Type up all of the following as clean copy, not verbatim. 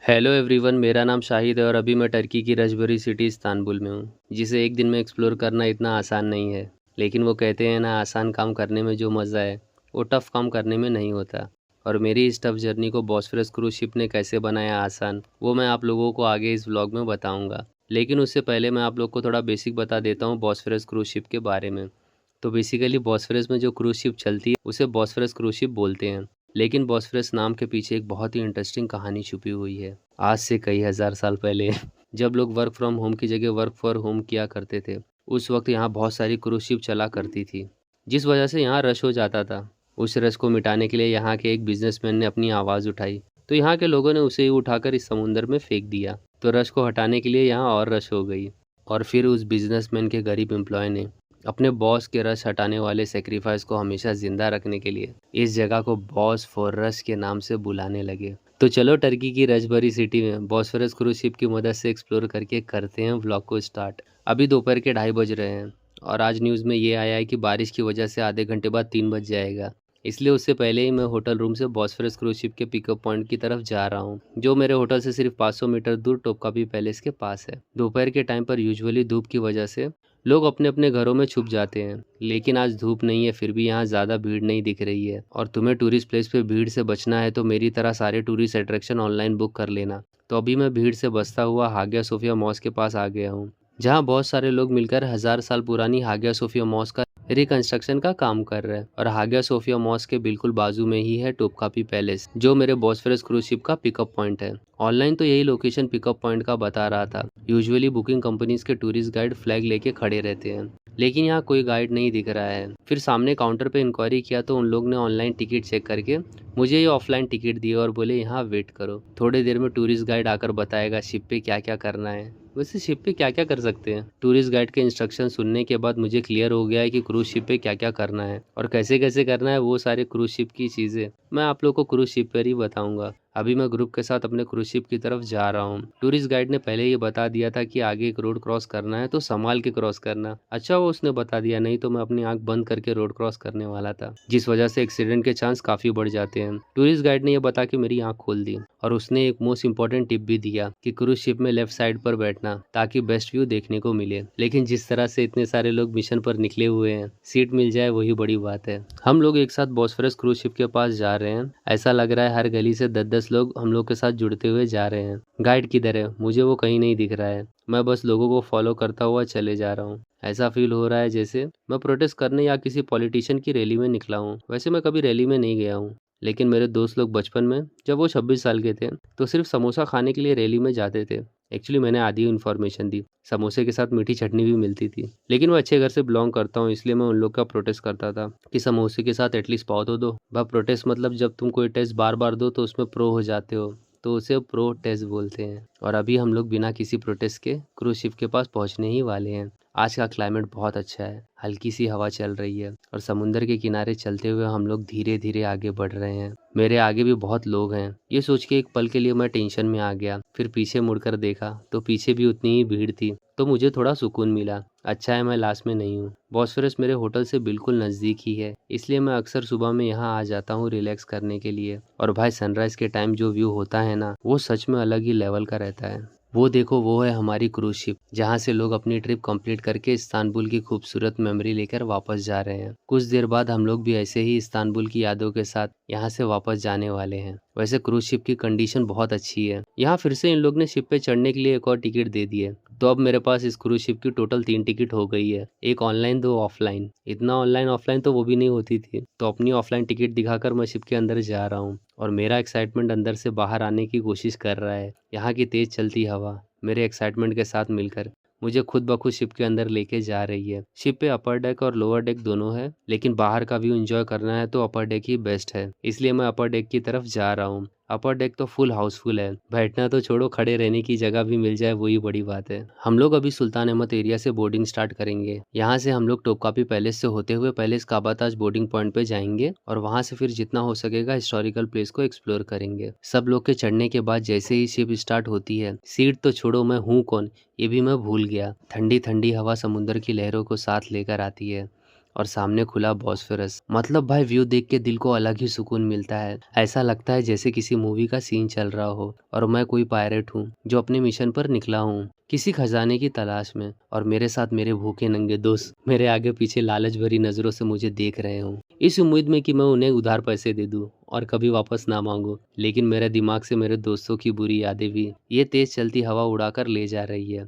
Hello everyone, मेरा नाम शाहिद है और अभी मैं टर्की की रशबरी सिटी इस्तांबुल में हूँ, जिसे एक दिन में एक्सप्लोर करना इतना आसान नहीं है। लेकिन वो कहते हैं ना, आसान काम करने में जो मज़ा है वो टफ़ काम करने में नहीं होता। और मेरी इस टफ़ जर्नी को बॉस्फोरस क्रूज शिप ने कैसे बनाया आसान, वो मैं आप लोगों को आगे इस व्लॉग में बताऊँगा। लेकिन उससे पहले मैं आप लोग को थोड़ा बेसिक बता देता हूँ बॉस्फोरस क्रूज शिप के बारे में। तो बेसिकली बॉस्फोरस में जो क्रूज शिप चलती है उसे बॉस्फोरस क्रूज शिप बोलते हैं। लेकिन बॉस्फोरस नाम के पीछे एक बहुत ही इंटरेस्टिंग कहानी छुपी हुई है। आज से कई हज़ार साल पहले जब लोग वर्क फ्रॉम होम की जगह वर्क फॉर होम किया करते थे, उस वक्त यहाँ बहुत सारी क्रूज शिप चला करती थी, जिस वजह से यहाँ रश हो जाता था। उस रश को मिटाने के लिए यहाँ के एक बिजनेसमैन ने अपनी आवाज़ उठाई, तो यहाँ के लोगों ने उसे ही उठाकर इस समुंदर में फेंक दिया। तो रश को हटाने के लिए यहाँ और रश हो गई। और फिर उस बिजनेसमैन के गरीब एम्प्लॉय ने अपने बॉस के रश हटाने वाले सेक्रीफाइस को हमेशा जिंदा रखने के लिए इस जगह को बॉस फॉर रश के नाम से बुलाने लगे। तो चलो टर्की की रश भरी सिटी में बॉस्फोरस क्रूज शिप की मदद से एक्सप्लोर करके करते हैं व्लॉग को स्टार्ट। अभी दोपहर के 2:30 बज रहे हैं और आज न्यूज़ में ये आया है कि बारिश की वजह से आधे घंटे बाद 3 बज जाएगा। इसलिए उससे पहले ही मैं होटल रूम से बॉस्फोरस क्रूज शिप के पिकअप पॉइंट की तरफ जा रहा हूँ, जो मेरे होटल से सिर्फ 500 मीटर दूर टोपकापी पैलेस के पास है। दोपहर के टाइम पर यूजुअली धूप की वजह से लोग अपने अपने घरों में छुप जाते हैं, लेकिन आज धूप नहीं है, फिर भी यहाँ ज़्यादा भीड़ नहीं दिख रही है। और तुम्हें टूरिस्ट प्लेस पे भीड़ से बचना है तो मेरी तरह सारे टूरिस्ट अट्रैक्शन ऑनलाइन बुक कर लेना। तो अभी मैं भीड़ से बचता हुआ हागिया सोफिया मॉस्क के पास आ गया हूँ, जहाँ बहुत सारे लोग मिलकर 1000 साल पुरानी हागिया सोफिया मॉस्क का रिकंस्ट्रक्शन का काम कर रहे हैं। और हागिया सोफिया मॉस्क के बिल्कुल बाजू में ही है टोपकापी पैलेस, जो मेरे बॉस्फोरस क्रूज शिप का पिकअप पॉइंट है। ऑनलाइन तो यही लोकेशन पिकअप पॉइंट का बता रहा था। यूजुअली बुकिंग कंपनीज के टूरिस्ट गाइड फ्लैग लेके खड़े रहते हैं, लेकिन यहाँ कोई गाइड नहीं दिख रहा है। फिर सामने काउंटर पे इंक्वायरी किया तो उन लोग ने ऑनलाइन टिकट चेक करके मुझे ये ऑफलाइन टिकट दिए और बोले यहाँ वेट करो, थोड़ी देर में टूरिस्ट गाइड आकर बताएगा शिप पे क्या क्या करना है। वैसे शिप पे क्या क्या कर सकते हैं? टूरिस्ट गाइड के इंस्ट्रक्शन सुनने के बाद मुझे क्लियर हो गया है कि क्रूज शिप पे क्या क्या करना है और कैसे कैसे करना है। वो सारे क्रूज शिप की चीज़ें मैं आप लोग को क्रूज शिप पर ही बताऊंगा। अभी मैं ग्रुप के साथ अपने क्रूज शिप की तरफ जा रहा हूँ। टूरिस्ट गाइड ने पहले ये बता दिया था कि आगे एक रोड क्रॉस करना है तो संभाल के क्रॉस करना। अच्छा वो उसने बता दिया, नहीं तो मैं अपनी आंख बंद करके रोड क्रॉस करने वाला था, जिस वजह से एक्सीडेंट के चांस काफी बढ़ जाते हैं। टूरिस्ट गाइड ने यह बता के मेरी आंख खोल दी और उसने एक मोस्ट इंपॉर्टेंट टिप भी दिया कि क्रूज शिप में लेफ्ट साइड पर बैठना ताकि बेस्ट व्यू देखने को मिले। लेकिन जिस तरह से इतने सारे लोग मिशन पर निकले हुए हैं, सीट मिल जाए वही बड़ी बात है। हम लोग एक साथ बॉस्फोरस क्रूज शिप के पास जा रहे हैं। ऐसा लग रहा है हर गली से 10-10 लोग हम लोग के साथ जुड़ते हुए जा रहे हैं। गाइड किधर है? मुझे वो कहीं नहीं दिख रहा है। मैं बस लोगों को फॉलो करता हुआ चले जा रहा हूँ। ऐसा फील हो रहा है जैसे मैं प्रोटेस्ट करने या किसी पॉलिटिशियन की रैली में निकला हूँ। वैसे मैं कभी रैली में नहीं गया हूँ, लेकिन मेरे दोस्त लोग बचपन में जब वो 26 साल के थे तो सिर्फ समोसा खाने के लिए रैली में जाते थे। एक्चुअली मैंने आधी इन्फॉर्मेशन दी, समोसे के साथ मीठी चटनी भी मिलती थी। लेकिन मैं अच्छे घर से बिलोंग करता हूँ, इसलिए मैं उन लोग का प्रोटेस्ट करता था कि समोसे के साथ एटलीस्ट पाव तो दो। वह प्रोटेस्ट मतलब जब तुम कोई टेस्ट बार बार दो तो उसमें प्रो हो जाते हो, तो उसे प्रो टेस्ट बोलते हैं। और अभी हम लोग बिना किसी प्रोटेस्ट के क्रूज शिप के पास पहुंचने ही वाले हैं। आज का क्लाइमेट बहुत अच्छा है, हल्की सी हवा चल रही है और समुंदर के किनारे चलते हुए हम लोग धीरे धीरे आगे बढ़ रहे हैं। मेरे आगे भी बहुत लोग हैं। ये सोच के एक पल के लिए मैं टेंशन में आ गया। फिर पीछे मुड़कर देखा तो पीछे भी उतनी ही भीड़ थी, तो मुझे थोड़ा सुकून मिला। अच्छा है मैं लास्ट में नहीं हूँ। बॉस्फोरस मेरे होटल से बिल्कुल नज़दीक ही है, इसलिए मैं अक्सर सुबह में यहाँ आ जाता हूँ रिलैक्स करने के लिए। और भाई सनराइज के टाइम जो व्यू होता है ना, वो सच में अलग ही लेवल का रहता है। वो देखो, वो है हमारी क्रूज शिप, जहाँ से लोग अपनी ट्रिप कंप्लीट करके इस्तांबुल की खूबसूरत मेमोरी लेकर वापस जा रहे हैं। कुछ देर बाद हम लोग भी ऐसे ही इस्तांबुल की यादों के साथ यहाँ से वापस जाने वाले हैं। वैसे क्रूज शिप की कंडीशन बहुत अच्छी है। यहाँ फिर से इन लोग ने शिप पे चढ़ने के लिए एक और टिकट दे दी है, तो अब मेरे पास इस क्रूज शिप की टोटल 3 टिकट हो गई है, एक ऑनलाइन 2 ऑफलाइन। इतना ऑनलाइन ऑफलाइन तो वो भी नहीं होती थी। तो अपनी ऑफलाइन टिकट दिखाकर मैं शिप के अंदर जा रहा हूँ और मेरा एक्साइटमेंट अंदर से बाहर आने की कोशिश कर रहा है। यहाँ की तेज चलती हवा मेरे एक्साइटमेंट के साथ मिलकर मुझे खुद ब खुद शिप के अंदर लेके जा रही है। शिप पे अपर डेक और लोअर डेक दोनों है, लेकिन बाहर का व्यू एंजॉय करना है तो अपर डेक ही बेस्ट है, इसलिए मैं अपर डेक की तरफ जा रहा हूँ। अपर डेक तो फुल हाउसफुल है, बैठना तो छोड़ो, खड़े रहने की जगह भी मिल जाए वही बड़ी बात है। हम लोग अभी सुल्तान अहमद एरिया से बोर्डिंग स्टार्ट करेंगे। यहाँ से हम लोग टोपकापी पैलेस से होते हुए पहले काबाताज बोर्डिंग पॉइंट पे जाएंगे और वहाँ से फिर जितना हो सकेगा हिस्टोरिकल प्लेस को एक्सप्लोर करेंगे। सब लोग के चढ़ने के बाद जैसे ही शिप स्टार्ट होती है, सीट तो छोड़ो, मैं हूँ कौन ये भी मैं भूल गया। ठंडी ठंडी हवा समुद्र की लहरों को साथ लेकर आती है और सामने खुला बॉस्फोरस। मतलब भाई व्यू देख के दिल को अलग ही सुकून मिलता है। ऐसा लगता है जैसे किसी मूवी का सीन चल रहा हो और मैं कोई पायरेट हूँ जो अपने मिशन पर निकला हूँ किसी खजाने की तलाश में, और मेरे साथ मेरे भूखे नंगे दोस्त मेरे आगे पीछे लालच भरी नजरों से मुझे देख रहे हों, इस उम्मीद में कि मैं उन्हें उधार पैसे दे दूं और कभी वापस ना मांगू। लेकिन मेरे दिमाग से मेरे दोस्तों की बुरी यादें भी ये तेज चलती हवा उड़ाकर ले जा रही है।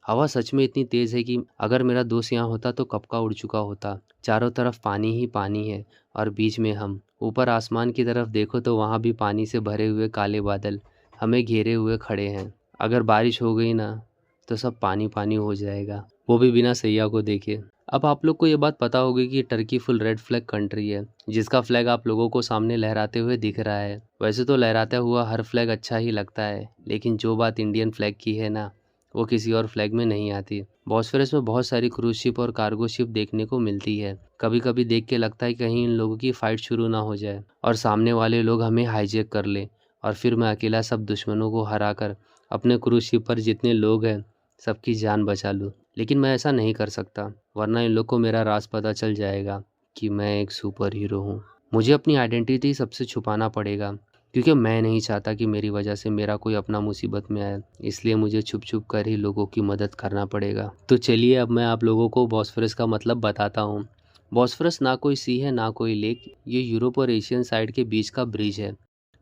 हवा सच में इतनी तेज है कि अगर मेरा दोस्त यहाँ होता तो कब का उड़ चुका होता। चारों तरफ पानी ही पानी है और बीच में हम। ऊपर आसमान की तरफ देखो तो वहाँ भी पानी से भरे हुए काले बादल हमें घेरे हुए खड़े हैं। अगर बारिश हो गई ना तो सब पानी पानी हो जाएगा, वो भी बिना सैया को देखे। अब आप लोग को ये बात पता होगी कि Turkey full red flag country है, जिसका फ्लैग आप लोगों को सामने लहराते हुए दिख रहा है। वैसे तो लहराता हुआ हर फ्लैग अच्छा ही लगता है, लेकिन जो बात इंडियन फ्लैग की है ना, वो किसी और फ्लैग में नहीं आती। बॉस्फोरस में बहुत सारी क्रूज शिप और कार्गो शिप देखने को मिलती है। कभी कभी देख के लगता है कहीं इन लोगों की फाइट शुरू ना हो जाए और सामने वाले लोग हमें हाईजैक कर ले, और फिर मैं अकेला सब दुश्मनों को हराकर अपने क्रूज शिप पर जितने लोग हैं सबकी जान बचा लूँ। लेकिन मैं ऐसा नहीं कर सकता, वरना इन लोग को मेरा राज पता चल जाएगा कि मैं एक सुपर हीरो हूँ। मुझे अपनी आइडेंटिटी सबसे छुपाना पड़ेगा, क्योंकि मैं नहीं चाहता कि मेरी वजह से मेरा कोई अपना मुसीबत में आए। इसलिए मुझे छुप छुप कर ही लोगों की मदद करना पड़ेगा। तो चलिए अब मैं आप लोगों को बॉस्फोरस का मतलब बताता हूँ। बॉस्फोरस ना कोई सी है ना कोई लेक, ये यूरोप और एशियन साइड के बीच का ब्रिज है।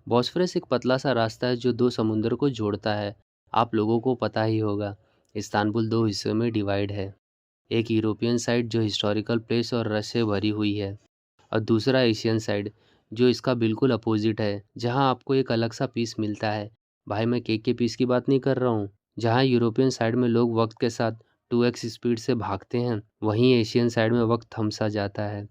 बॉस्फोरस एक पतला सा रास्ता है जो दो समुद्र को जोड़ता है। आप लोगों को पता ही होगा, इस्तांबुल दो हिस्सों में डिवाइड है। एक यूरोपियन साइड जो हिस्टोरिकल प्लेस और रश से भरी हुई है, और दूसरा एशियन साइड जो इसका बिल्कुल अपोजिट है, जहां आपको एक अलग सा पीस मिलता है। भाई मैं केक के पीस की बात नहीं कर रहा हूँ। जहां यूरोपियन साइड में लोग वक्त के साथ 2x स्पीड से भागते हैं, वहीं एशियन साइड में वक्त थम सा जाता है।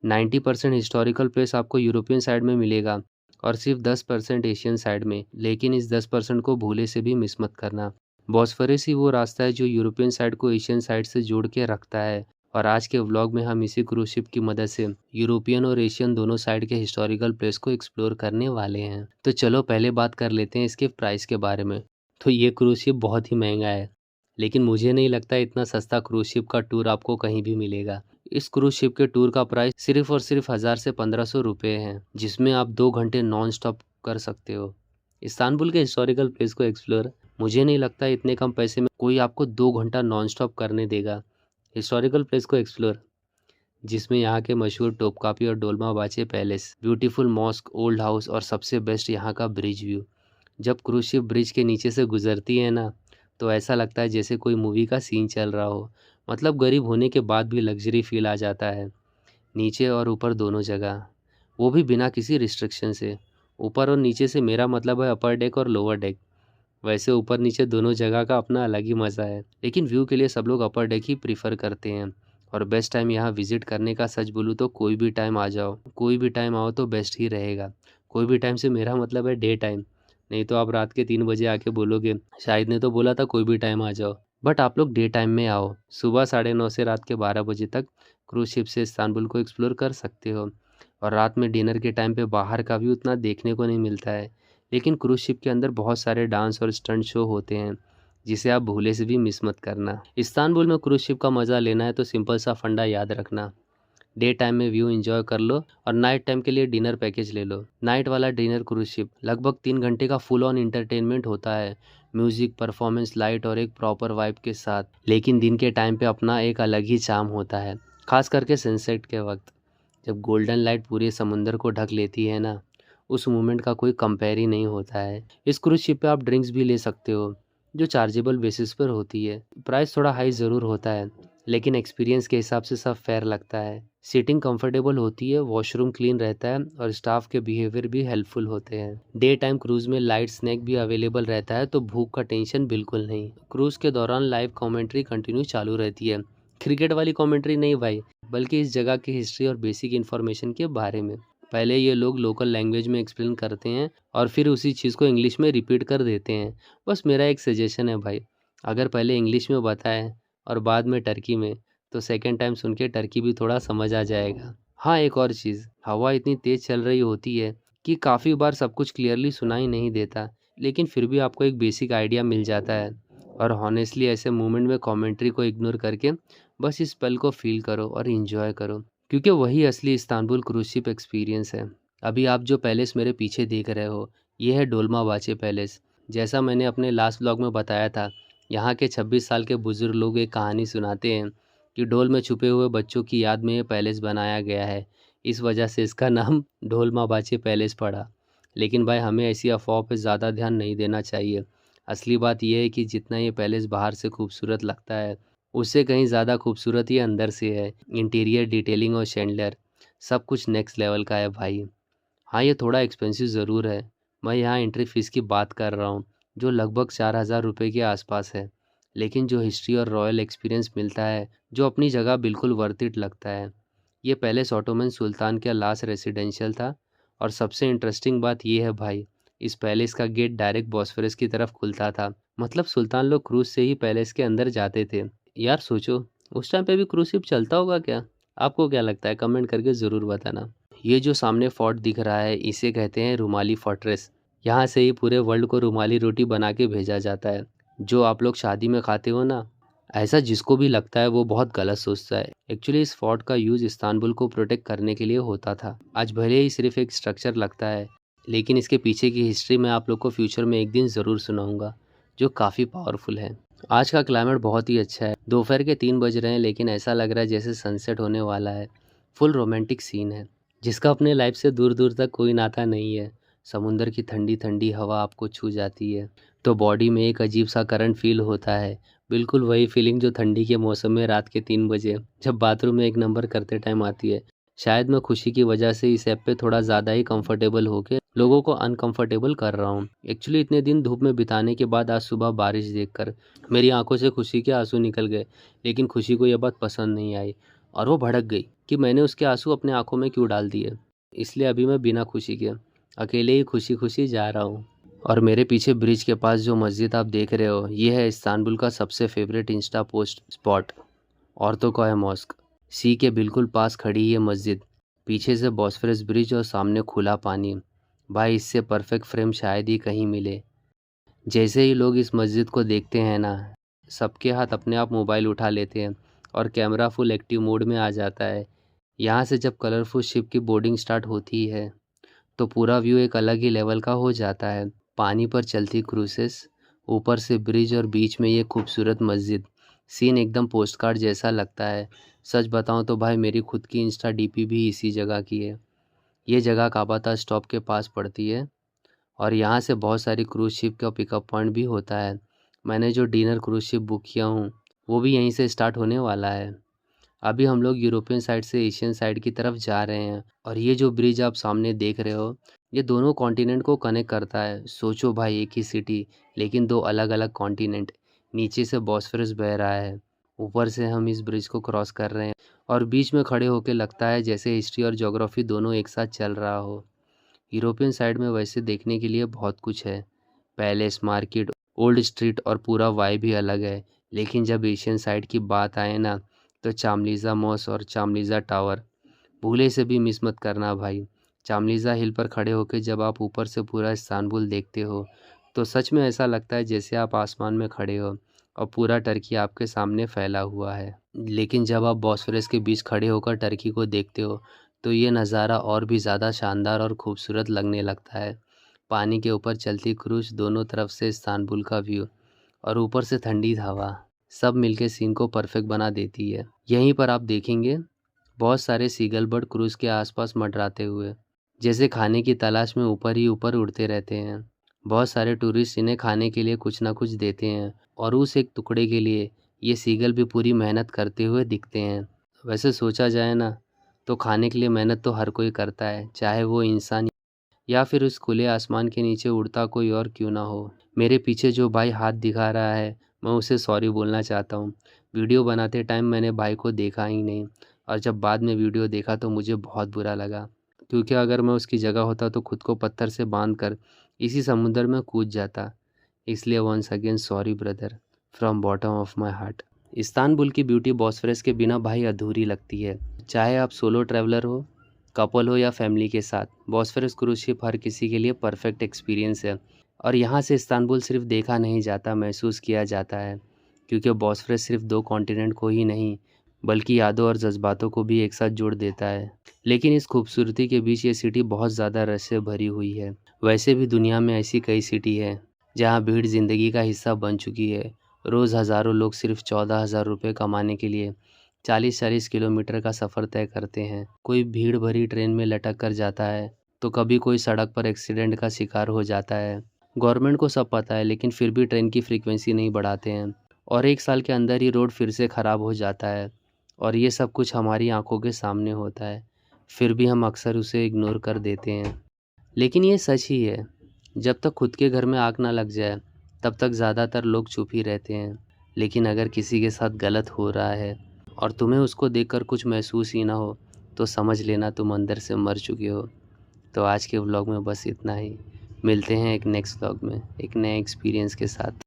90% हिस्टोरिकल प्लेस आपको यूरोपियन साइड में मिलेगा और सिर्फ 10% एशियन साइड में, लेकिन इस 10% को भूले से भी मिस मत करना। बॉस्फोरस ही वो रास्ता है जो यूरोपियन साइड को एशियन साइड से जोड़ के रखता है, और आज के व्लॉग में हम इसी क्रूज शिप की मदद से यूरोपियन और एशियन दोनों साइड के हिस्टोरिकल प्लेस को एक्सप्लोर करने वाले हैं। तो चलो पहले बात कर लेते हैं इसके प्राइस के बारे में। तो ये क्रूज शिप बहुत ही महंगा है, लेकिन मुझे नहीं लगता इतना सस्ता क्रूज शिप का टूर आपको कहीं भी मिलेगा। इस क्रूज शिप के टूर का प्राइस सिर्फ और सिर्फ 1000 से 1500 रुपये है, जिसमें आप 2 घंटे नॉन स्टॉप कर सकते हो इस्तांबुल के हिस्टोरिकल प्लेस को एक्सप्लोर। मुझे नहीं लगता इतने कम पैसे में कोई आपको 2 घंटा नॉन स्टॉप करने देगा हिस्टोरिकल प्लेस को एक्सप्लोर, जिसमें यहाँ के मशहूर टोपकापी और Dolmabahce palace, beautiful mosque, old house और सबसे बेस्ट यहाँ का ब्रिज व्यू। जब क्रूज शिप ब्रिज के नीचे से गुजरती है ना, तो ऐसा लगता है जैसे कोई मूवी का सीन चल रहा हो। मतलब गरीब होने के बाद भी लग्जरी फील आ जाता है, नीचे और ऊपर दोनों जगह, वो भी बिना किसी रिस्ट्रिक्शन से। ऊपर और नीचे से मेरा मतलब है अपर डेक और लोअर डेक। वैसे ऊपर नीचे दोनों जगह का अपना अलग ही मज़ा है, लेकिन व्यू के लिए सब लोग अपर डेक ही प्रीफर करते हैं। और बेस्ट टाइम यहाँ विजिट करने का सच बोलूँ तो कोई भी टाइम आ जाओ, कोई भी टाइम आओ तो बेस्ट ही रहेगा। कोई भी टाइम से मेरा मतलब है डे टाइम, नहीं तो आप रात के 3 बजे आके बोलोगे शाहिद ने तो बोला था कोई भी टाइम आ जाओ। बट आप लोग डे टाइम में आओ, सुबह 9:30 से रात के 12 बजे तक क्रूज शिप से इस्तांबुल को एक्सप्लोर कर सकते हो। और रात में डिनर के टाइम पे बाहर का व्यू उतना देखने को नहीं मिलता है, लेकिन क्रूज शिप के अंदर बहुत सारे डांस और स्टंट शो होते हैं, जिसे आप भूले से भी मिस मत करना। इस्तांबुल में क्रूज शिप का मज़ा लेना है तो सिंपल सा फंडा याद रखना, डे टाइम में व्यू एंजॉय कर लो और नाइट टाइम के लिए डिनर पैकेज ले लो। नाइट वाला डिनर क्रूज शिप लगभग 3 घंटे का फुल ऑन इंटरटेनमेंट होता है, म्यूजिक, परफॉर्मेंस, लाइट और एक प्रॉपर वाइब के साथ। लेकिन दिन के टाइम पे अपना एक अलग ही चार्म होता है, खास करके सनसेट के वक्त, जब गोल्डन लाइट पूरे समुंदर को ढक लेती है ना, उस मोमेंट का कोई कंपेयर ही नहीं होता है। इस क्रूज शिप पे आप ड्रिंक्स भी ले सकते हो, जो चार्जेबल बेसिस पर होती है। प्राइस थोड़ा हाई ज़रूर होता है, लेकिन एक्सपीरियंस के हिसाब से सब फेयर लगता है। सीटिंग कंफर्टेबल होती है, वॉशरूम क्लीन रहता है और स्टाफ के बिहेवियर भी हेल्पफुल होते हैं। डे टाइम क्रूज में लाइट स्नैक भी अवेलेबल रहता है, तो भूख का टेंशन बिल्कुल नहीं। क्रूज के दौरान लाइव कमेंट्री कंटिन्यू चालू रहती है, क्रिकेट वाली कमेंट्री नहीं भाई, बल्कि इस जगह की हिस्ट्री और बेसिक इन्फॉर्मेशन के बारे में। पहले ये लोग लोकल लैंग्वेज में एक्सप्लेन करते हैं और फिर उसी चीज़ को इंग्लिश में रिपीट कर देते हैं। बस मेरा एक सजेशन है भाई, अगर पहले इंग्लिश में बताएं और बाद में टर्की में, तो सेकेंड टाइम सुन के टर्की भी थोड़ा समझ आ जाएगा। हाँ एक और चीज़, हवा इतनी तेज़ चल रही होती है कि काफ़ी बार सब कुछ क्लियरली सुनाई नहीं देता, लेकिन फिर भी आपको एक बेसिक आइडिया मिल जाता है। और हॉनेस्टली ऐसे मोमेंट में कमेंट्री को इग्नोर करके बस इस पल को फील करो और एंजॉय करो, क्योंकि वही असली इस्तांबुल क्रूज शिप एक्सपीरियंस है। अभी आप जो पैलेस मेरे पीछे देख रहे हो, ये है डोलमाबाचे पैलेस। जैसा मैंने अपने लास्ट व्लॉग में बताया था, यहाँ के 26 साल के बुजुर्ग लोग एक कहानी सुनाते हैं कि डोल में छुपे हुए बच्चों की याद में ये पैलेस बनाया गया है। इस वजह से इसका नाम डोलमाबाचे पैलेस पड़ा। लेकिन भाई, हमें ऐसी अफवाह पे ज़्यादा ध्यान नहीं देना चाहिए। असली बात यह है कि जितना ये पैलेस बाहर से खूबसूरत लगता है, उससे कहीं ज़्यादा खूबसूरत ये अंदर से है। इंटीरियर डिटेलिंग और शैंडलर सब कुछ नेक्स्ट लेवल का है भाई। हाँ, ये थोड़ा एक्सपेंसिव ज़रूर है। मैं यहाँ एंट्री फ़ीस की बात कर रहा हूँ, जो लगभग 4,000 रुपये के आसपास है। लेकिन जो हिस्ट्री और रॉयल एक्सपीरियंस मिलता है, जो अपनी जगह बिल्कुल वर्थ इट लगता है। ये पैलेस ऑटोमन सुल्तान का लास्ट रेसिडेंशियल था। और सबसे इंटरेस्टिंग बात ये है भाई, इस पैलेस का गेट डायरेक्ट बॉस्फोरस की तरफ खुलता था। मतलब सुल्तान लोग क्रूज से ही पैलेस के अंदर जाते थे। यार सोचो, उस टाइम पे भी क्रूज शिप चलता होगा क्या? आपको क्या लगता है? कमेंट करके ज़रूर बताना। ये जो सामने फोर्ट दिख रहा है, इसे कहते हैं रुमाली फोर्ट्रेस। यहाँ से ही पूरे वर्ल्ड को रुमाली रोटी बना के भेजा जाता है, जो आप लोग शादी में खाते हो ना। ऐसा जिसको भी लगता है वो बहुत गलत सोचता है। एक्चुअली इस फोर्ट का यूज़ इस्तांबुल को प्रोटेक्ट करने के लिए होता था। आज भले ही सिर्फ एक स्ट्रक्चर लगता है, लेकिन इसके पीछे की हिस्ट्री मैं आप लोग को फ्यूचर में एक दिन ज़रूर सुनाऊंगा, जो काफ़ी पावरफुल है। आज का क्लाइमेट बहुत ही अच्छा है। दोपहर के 3 बज रहे हैं, लेकिन ऐसा लग रहा है जैसे सनसेट होने वाला है। फुल रोमांटिक सीन है, जिसका अपने लाइफ से दूर दूर तक कोई नाता नहीं है। समुंदर की ठंडी ठंडी हवा आपको छू जाती है तो बॉडी में एक अजीब सा करंट फील होता है। बिल्कुल वही फीलिंग जो ठंडी के मौसम में रात के 3 बजे जब बाथरूम में एक नंबर करते टाइम आती है। शायद मैं खुशी की वजह से इस ऐप पे थोड़ा ज़्यादा ही कंफर्टेबल होके लोगों को अनकंफर्टेबल कर रहा हूँ। एक्चुअली इतने दिन धूप में बिताने के बाद आज सुबह बारिश देखकर मेरी आंखों से खुशी के आंसू निकल गए। लेकिन खुशी को यह बात पसंद नहीं आई और वो भड़क गई कि मैंने उसके आंसू अपने आंखों में क्यों डाल दिए। इसलिए अभी मैं बिना खुशी के अकेले ही खुशी खुशी जा रहा हूँ। और मेरे पीछे ब्रिज के पास जो मस्जिद आप देख रहे हो, ये है इस्तांबुल का सबसे फेवरेट इंस्टा पोस्ट स्पॉट, औरतों का है मॉस्क। सी के बिल्कुल पास खड़ी है मस्जिद, पीछे से बॉस्फोरस ब्रिज और सामने खुला पानी। भाई, इससे परफेक्ट फ्रेम शायद ही कहीं मिले। जैसे ही लोग इस मस्जिद को देखते हैं ना, सबके हाथ अपने आप मोबाइल उठा लेते हैं और कैमरा फुल एक्टिव मोड में आ जाता है। यहाँ से जब कलरफुल शिप की बोर्डिंग स्टार्ट होती है, तो पूरा व्यू एक अलग ही लेवल का हो जाता है। पानी पर चलती क्रूसेस, ऊपर से ब्रिज और बीच में ये खूबसूरत मस्जिद। सीन एकदम पोस्टकार्ड जैसा लगता है। सच बताऊं तो भाई, मेरी खुद की इंस्टा डीपी भी इसी जगह की है। ये जगह काबाता स्टॉप के पास पड़ती है और यहाँ से बहुत सारी क्रूज शिप का पिकअप पॉइंट भी होता है। मैंने जो डिनर क्रूज शिप बुक किया हूँ, वो भी यहीं से स्टार्ट होने वाला है। अभी हम लोग यूरोपियन साइड से एशियन साइड की तरफ जा रहे हैं और ये जो ब्रिज आप सामने देख रहे हो, ये दोनों कॉन्टिनेंट को कनेक्ट करता है। सोचो भाई, एक ही सिटी लेकिन दो अलग अलग कॉन्टिनेंट। नीचे से बॉस्फोरस बह रहा है, ऊपर से हम इस ब्रिज को क्रॉस कर रहे हैं और बीच में खड़े होकर लगता है जैसे हिस्ट्री और ज्योग्राफी दोनों एक साथ चल रहा हो। यूरोपियन साइड में वैसे देखने के लिए बहुत कुछ है, पैलेस, मार्केट, ओल्ड स्ट्रीट और पूरा वाइब भी अलग है। लेकिन जब एशियन साइड की बात आए ना, तो चामलीज़ा मॉस और चामलीज़ा टावर भूले से भी मिस मत करना भाई। चामलीज़ा हिल पर खड़े होकर जब आप ऊपर से पूरा इस्तांबुल देखते हो, तो सच में ऐसा लगता है जैसे आप आसमान में खड़े हो और पूरा टर्की आपके सामने फैला हुआ है। लेकिन जब आप बॉस्फोरस के बीच खड़े होकर टर्की को देखते हो, तो ये नज़ारा और भी ज़्यादा शानदार और खूबसूरत लगने लगता है। पानी के ऊपर चलती क्रूज, दोनों तरफ से इस्तांबुल का व्यू और ऊपर से ठंडी हवा, सब मिलके सीन को परफेक्ट बना देती है। यहीं पर आप देखेंगे बहुत सारे सीगल बर्ड क्रूज के आसपास मंडराते हुए, जैसे खाने की तलाश में ऊपर ही ऊपर उड़ते रहते हैं। बहुत सारे टूरिस्ट इन्हें खाने के लिए कुछ ना कुछ देते हैं और उस एक टुकड़े के लिए ये सीगल भी पूरी मेहनत करते हुए दिखते हैं। वैसे सोचा जाए ना, तो खाने के लिए मेहनत तो हर कोई करता है, चाहे वो इंसान या फिर उस खुले आसमान के नीचे उड़ता कोई और क्यों ना हो। मेरे पीछे जो भाई हाथ दिखा रहा है, मैं उसे सॉरी बोलना चाहता हूँ। वीडियो बनाते टाइम मैंने भाई को देखा ही नहीं और जब बाद में वीडियो देखा तो मुझे बहुत बुरा लगा, क्योंकि अगर मैं उसकी जगह होता तो खुद को पत्थर से बांध कर इसी समुद्र में कूद जाता। इसलिए once again sorry brother, from bottom of my heart. Istanbul की ब्यूटी बॉस्फोरस के बिना भाई अधूरी लगती है। चाहे आप सोलो ट्रैवलर हो, कपल हो या फैमिली के साथ, बॉस्फोरस क्रूज शिप हर किसी के लिए परफेक्ट एक्सपीरियंस है। और यहाँ से इस्तांबुल सिर्फ देखा नहीं जाता, महसूस किया जाता है, क्योंकि बॉस्फोरस सिर्फ 2 कॉन्टिनेंट को ही नहीं, बल्कि यादों और जज़्बातों को भी एक साथ जोड़ देता है। लेकिन इस खूबसूरती के बीच ये सिटी बहुत ज़्यादा रश से भरी हुई है। वैसे भी दुनिया में ऐसी कई सिटी है, जहाँ भीड़ ज़िंदगी का हिस्सा बन चुकी है। रोज़ हज़ारों लोग सिर्फ 14,000 रुपये कमाने के लिए 40-40 किलोमीटर का सफ़र तय करते हैं। कोई भीड़ भरी ट्रेन में लटक कर जाता है, तो कभी कोई सड़क पर एक्सीडेंट का शिकार हो जाता है। गवर्नमेंट को सब पता है, लेकिन फिर भी ट्रेन की फ्रीक्वेंसी नहीं बढ़ाते हैं, और 1 साल के अंदर ही रोड फिर से ख़राब हो जाता है, और ये सब कुछ हमारी आंखों के सामने होता है। फिर भी हम अक्सर उसे इग्नोर कर देते हैं। लेकिन ये सच ही है, जब तक खुद के घर में आग ना लग जाए, तब तक ज़्यादातर लोग चुप ही रहते हैं। लेकिन अगर किसी के साथ गलत हो रहा है और तुम्हें उसको देखकर कुछ महसूस ही ना हो, तो समझ लेना तुम अंदर से मर चुके हो। तो आज के व्लॉग में बस इतना ही। मिलते हैं एक नेक्स्ट व्लॉग में एक नए एक्सपीरियंस के साथ।